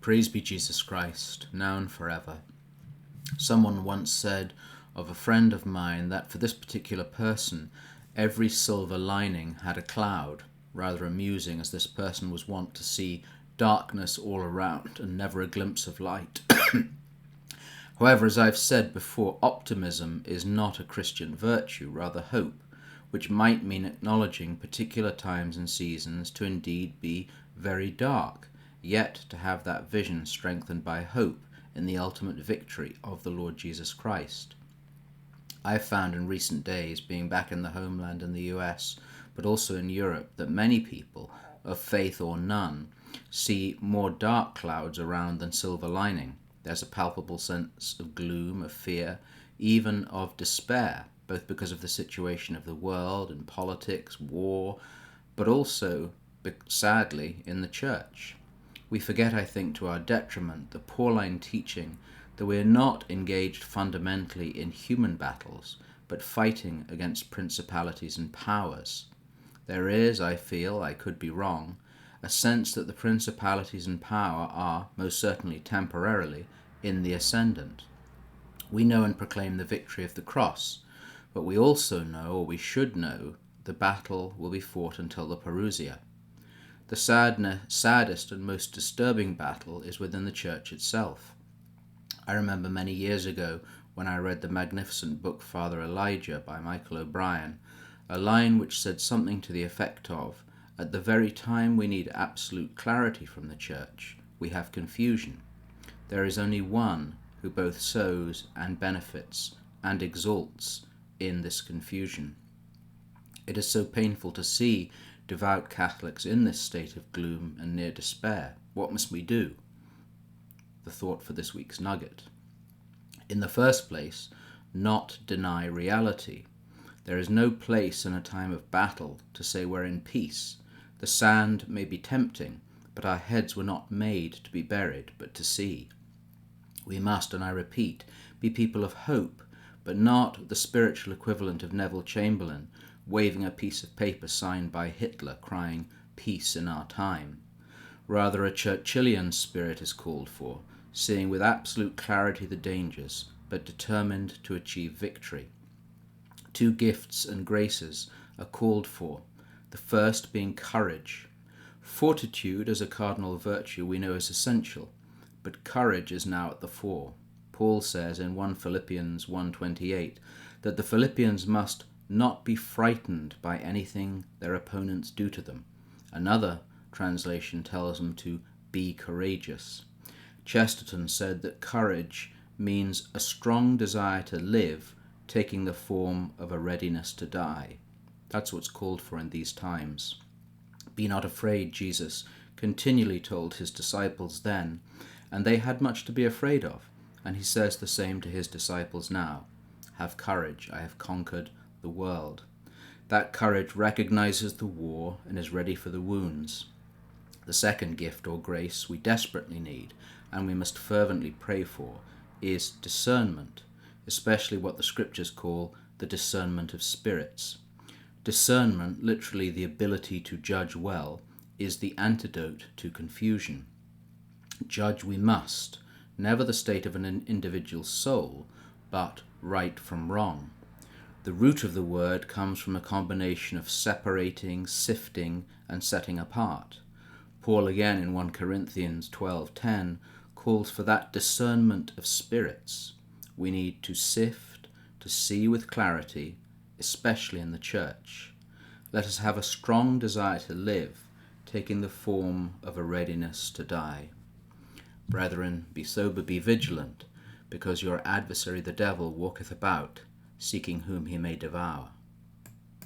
Praise be Jesus Christ, now and forever. Someone once said of a friend of mine that for this particular person, every silver lining had a cloud, rather amusing as this person was wont to see darkness all around and never a glimpse of light. However, as I've said before, optimism is not a Christian virtue, rather hope, which might mean acknowledging particular times and seasons to indeed be very dark, yet to have that vision strengthened by hope in the ultimate victory of the Lord Jesus Christ. I've found in recent days, being back in the homeland in the US, but also in Europe, that many people, of faith or none, see more dark clouds around than silver lining. There's a palpable sense of gloom, of fear, even of despair, both because of the situation of the world and politics, war, but also, sadly, in the church. We forget, I think, to our detriment, the Pauline teaching that we are not engaged fundamentally in human battles, but fighting against principalities and powers. There is, I feel, I could be wrong, a sense that the principalities and power are, most certainly temporarily, in the ascendant. We know and proclaim the victory of the cross, but we also know, or we should know, the battle will be fought until the Parousia. The saddest and most disturbing battle is within the church itself. I remember many years ago when I read the magnificent book Father Elijah by Michael O'Brien, a line which said something to the effect of, at the very time we need absolute clarity from the church, we have confusion. There is only one who both sows and benefits and exalts in this confusion. It is so painful to see devout Catholics in this state of gloom and near despair. What must we do? The thought for this week's Nugget. In the first place, not deny reality. There is no place in a time of battle to say we're in peace. The sand may be tempting, but our heads were not made to be buried, but to see. We must, and I repeat, be people of hope, but not the spiritual equivalent of Neville Chamberlain, waving a piece of paper signed by Hitler, crying, "Peace in our time." Rather, a Churchillian spirit is called for, seeing with absolute clarity the dangers, but determined to achieve victory. Two gifts and graces are called for, the first being courage. Fortitude as a cardinal virtue we know is essential, but courage is now at the fore. Paul says in 1 Philippians 1:28 that the Philippians must not be frightened by anything their opponents do to them. Another translation tells them to be courageous. Chesterton said that courage means a strong desire to live, taking the form of a readiness to die. That's what's called for in these times. Be not afraid, Jesus continually told his disciples then, and they had much to be afraid of, and he says the same to his disciples now. Have courage, I have conquered the world. That courage recognizes the war and is ready for the wounds. The second gift or grace we desperately need, and we must fervently pray for, is discernment, especially what the scriptures call the discernment of spirits. Discernment, literally the ability to judge well, is the antidote to confusion. Judge we must, never the state of an individual soul, but right from wrong. The root of the word comes from a combination of separating, sifting, and setting apart. Paul again in 1 Corinthians 12:10 calls for that discernment of spirits. We need to sift, to see with clarity, especially in the church. Let us have a strong desire to live, taking the form of a readiness to die. Brethren, be sober, be vigilant, because your adversary the devil walketh about, seeking whom he may devour.